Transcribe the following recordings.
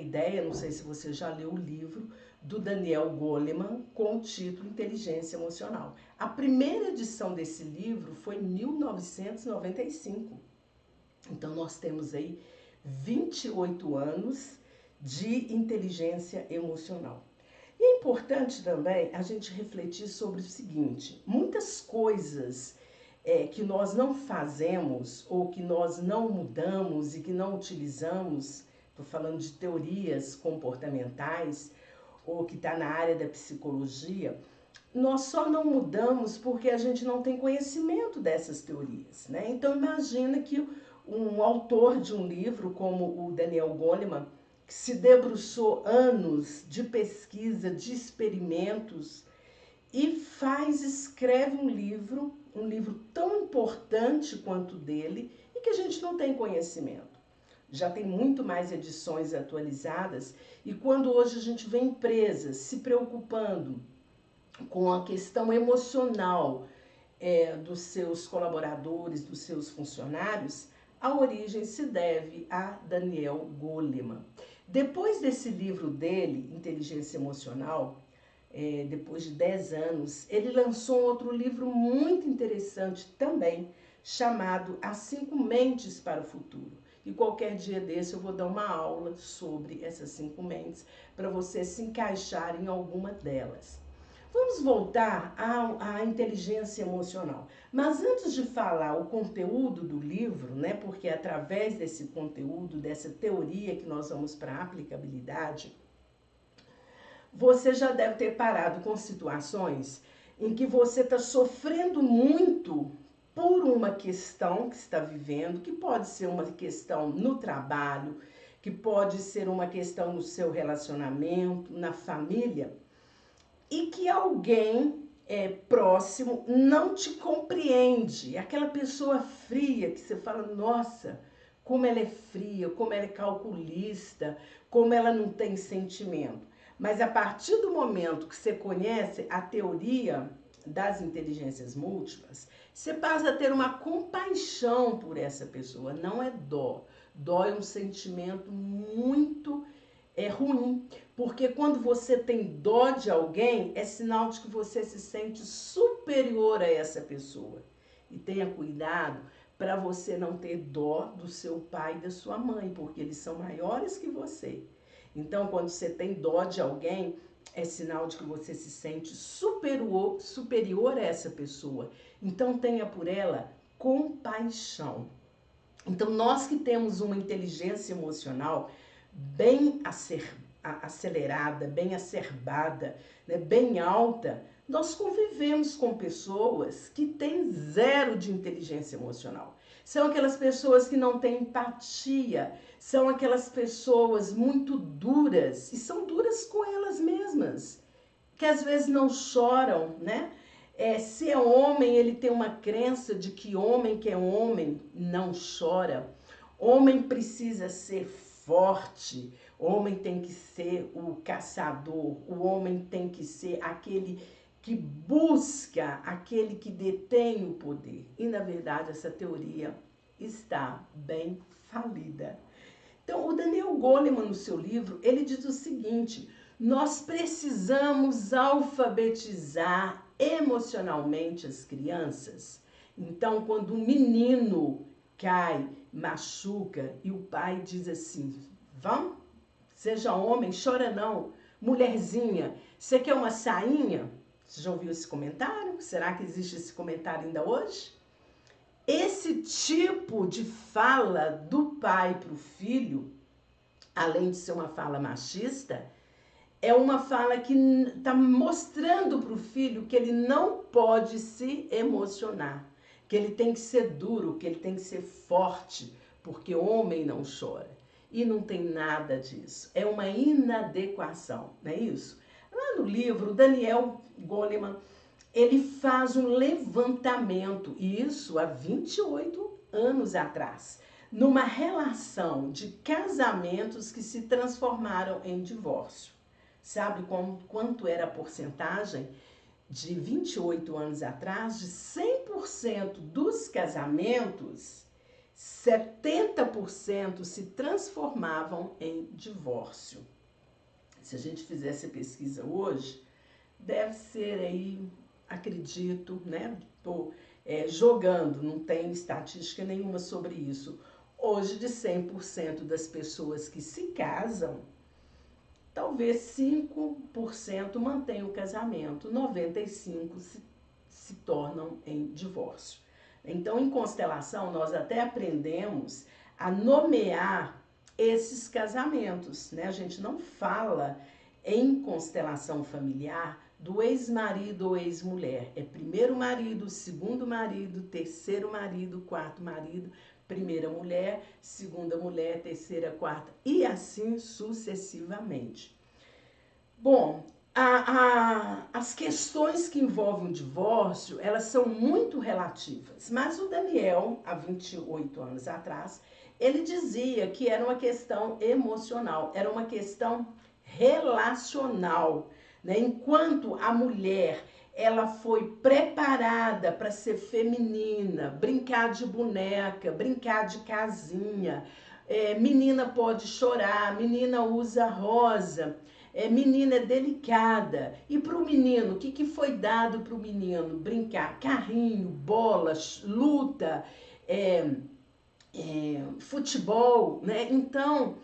ideia, não sei se você já leu o livro, do Daniel Goleman, com o título Inteligência Emocional. A primeira edição desse livro foi em 1995. Então, nós temos aí 28 anos de inteligência emocional. E é importante também a gente refletir sobre o seguinte: muitas coisas que nós não fazemos ou que nós não mudamos e que não utilizamos, estou falando de teorias comportamentais ou que está na área da psicologia, nós só não mudamos porque a gente não tem conhecimento dessas teorias, né? Então imagina que um autor de um livro como o Daniel Goleman, que se debruçou anos de pesquisa, de experimentos, e escreve um livro tão importante quanto o dele e que a gente não tem conhecimento. Já tem muito mais edições atualizadas e quando hoje a gente vê empresas se preocupando com a questão emocional dos seus colaboradores, dos seus funcionários, a origem se deve a Daniel Goleman. Depois desse livro dele, Inteligência Emocional, depois de 10 anos, ele lançou outro livro muito interessante também, chamado As 5 Mentes para o Futuro. E qualquer dia desse eu vou dar uma aula sobre essas 5 mentes, para você se encaixar em alguma delas. Vamos voltar à inteligência emocional. Mas antes de falar o conteúdo do livro, né, porque é através desse conteúdo, dessa teoria que nós vamos para a aplicabilidade, você já deve ter parado com situações em que você está sofrendo muito por uma questão que está vivendo, que pode ser uma questão no trabalho, que pode ser uma questão no seu relacionamento, na família, e que alguém próximo não te compreende. Aquela pessoa fria que você fala, nossa, como ela é fria, como ela é calculista, como ela não tem sentimento. Mas a partir do momento que você conhece a teoria das inteligências múltiplas, você passa a ter uma compaixão por essa pessoa, não é dó. Dó é um sentimento muito ruim, porque quando você tem dó de alguém, é sinal de que você se sente superior a essa pessoa. E tenha cuidado para você não ter dó do seu pai e da sua mãe, porque eles são maiores que você. Então, quando você tem dó de alguém, é sinal de que você se sente superior a essa pessoa. Então, tenha por ela compaixão. Então, nós que temos uma inteligência emocional bem acelerada, bem acerbada, né, bem alta, nós convivemos com pessoas que têm zero de inteligência emocional. São aquelas pessoas que não têm empatia, são aquelas pessoas muito duras, e são duras com elas mesmas, que às vezes não choram, né? Se é homem, ele tem uma crença de que homem que é homem não chora. Homem precisa ser forte, homem tem que ser o caçador, o homem tem que ser aquele que busca, aquele que detém o poder. E, na verdade, essa teoria está bem falida. Então, o Daniel Goleman, no seu livro, ele diz o seguinte: nós precisamos alfabetizar emocionalmente as crianças. Então, quando um menino cai, machuca, e o pai diz assim, vamos, seja homem, chora não. Mulherzinha, você quer uma sainha? Você já ouviu esse comentário? Será que existe esse comentário ainda hoje? Esse tipo de fala do pai para o filho, além de ser uma fala machista, é uma fala que está mostrando para o filho que ele não pode se emocionar, que ele tem que ser duro, que ele tem que ser forte, porque homem não chora. E não tem nada disso. É uma inadequação, não é isso? Lá no livro, Daniel Goleman, ele faz um levantamento, e isso há 28 anos atrás, numa relação de casamentos que se transformaram em divórcio. Sabe quanto era a porcentagem de 28 anos atrás? De 100% dos casamentos, 70% se transformavam em divórcio. Se a gente fizesse a pesquisa hoje, deve ser aí, acredito, né? Tô jogando, não tem estatística nenhuma sobre isso. Hoje, de 100% das pessoas que se casam, talvez 5% mantêm o casamento, 95% se tornam em divórcio. Então, em constelação, nós até aprendemos a nomear esses casamentos, né? A gente não fala em constelação familiar do ex-marido ou ex-mulher. É primeiro marido, segundo marido, terceiro marido, quarto marido, primeira mulher, segunda mulher, terceira, quarta e assim sucessivamente. Bom, as questões que envolvem o divórcio, elas são muito relativas, mas o Daniel, há 28 anos atrás, ele dizia que era uma questão emocional, era uma questão relacional, né? Enquanto a mulher, ela foi preparada para ser feminina, brincar de boneca, brincar de casinha, menina pode chorar, menina usa rosa, menina é delicada. E para o menino, o que foi dado para o menino? Brincar, carrinho, bola, luta, futebol, né? Então,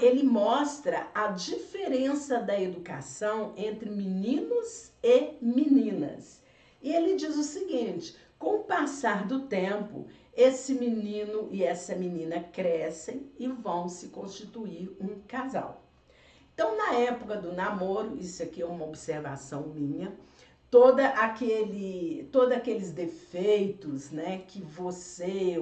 ele mostra a diferença da educação entre meninos e meninas. E ele diz o seguinte: com o passar do tempo, esse menino e essa menina crescem e vão se constituir um casal. Então, na época do namoro, isso aqui é uma observação minha, todos aqueles defeitos, né, que você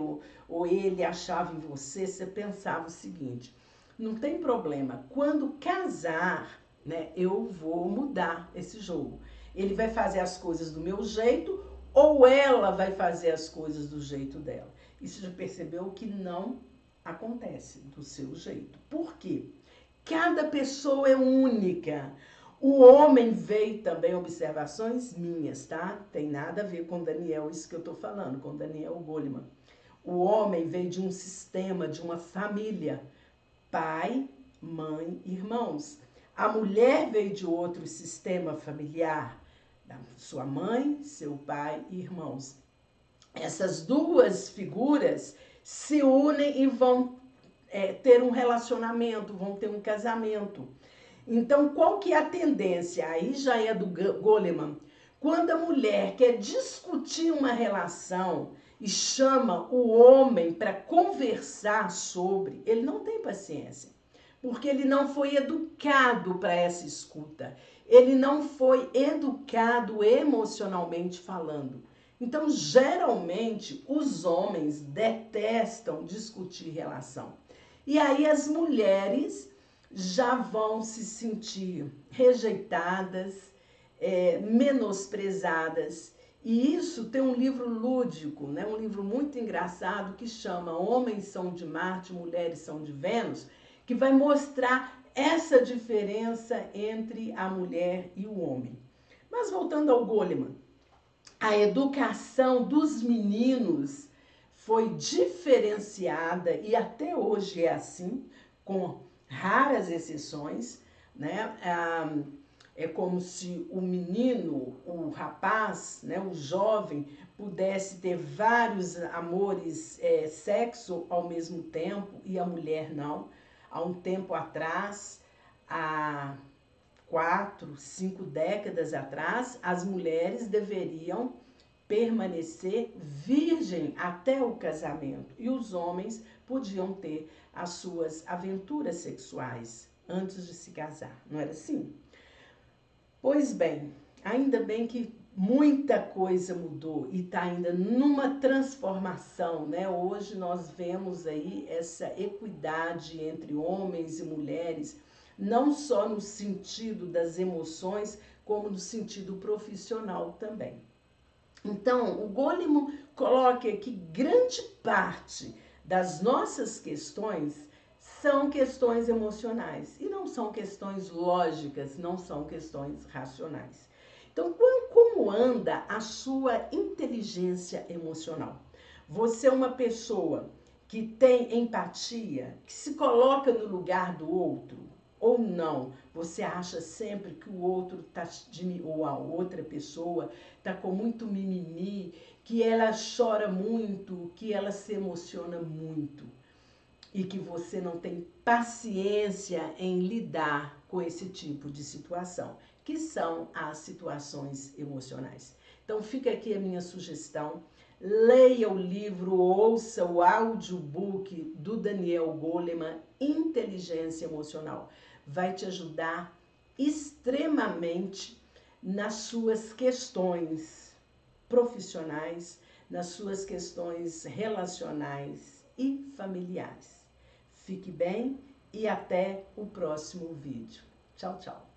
ou ele achava em você, você pensava o seguinte: não tem problema, quando casar, né, eu vou mudar esse jogo. Ele vai fazer as coisas do meu jeito ou ela vai fazer as coisas do jeito dela. E você já percebeu que não acontece do seu jeito. Por quê? Cada pessoa é única. O homem veio também, observações minhas, tá? Tem nada a ver com Daniel, isso que eu tô falando, com Daniel Goleman. O homem veio de um sistema, de uma família. Pai, mãe, irmãos. A mulher veio de outro sistema familiar. Sua mãe, seu pai e irmãos. Essas duas figuras se unem e vão ter um relacionamento, vão ter um casamento. Então, qual que é a tendência? Aí já é do Goleman. Quando a mulher quer discutir uma relação e chama o homem para conversar sobre, ele não tem paciência, porque ele não foi educado para essa escuta. Ele não foi educado emocionalmente falando. Então, geralmente, os homens detestam discutir relação. E aí as mulheres já vão se sentir rejeitadas, menosprezadas. E isso tem um livro lúdico, né? Um livro muito engraçado que chama Homens são de Marte, Mulheres são de Vênus, que vai mostrar essa diferença entre a mulher e o homem. Mas voltando ao Goleman, a educação dos meninos foi diferenciada e até hoje é assim, com raras exceções, né? É como se o menino, o rapaz, né, o jovem, pudesse ter vários amores, sexo ao mesmo tempo, e a mulher não. Há um tempo atrás, há 4, 5 décadas atrás, as mulheres deveriam permanecer virgem até o casamento e os homens podiam ter as suas aventuras sexuais antes de se casar, não era assim? Pois bem, ainda bem que muita coisa mudou e está ainda numa transformação, né? Hoje nós vemos aí essa equidade entre homens e mulheres, não só no sentido das emoções, como no sentido profissional também. Então, o Goleman coloca que grande parte das nossas questões são questões emocionais e não são questões lógicas, não são questões racionais. Então, como anda a sua inteligência emocional? Você é uma pessoa que tem empatia, que se coloca no lugar do outro, ou não? Você acha sempre que o outro tá, ou a outra pessoa está com muito mimimi, que ela chora muito, que ela se emociona muito e que você não tem paciência em lidar com esse tipo de situação, que são as situações emocionais. Então fica aqui a minha sugestão. Leia o livro, ouça o audiobook do Daniel Goleman, Inteligência Emocional. Vai te ajudar extremamente nas suas questões profissionais, nas suas questões relacionais e familiares. Fique bem e até o próximo vídeo. Tchau, tchau.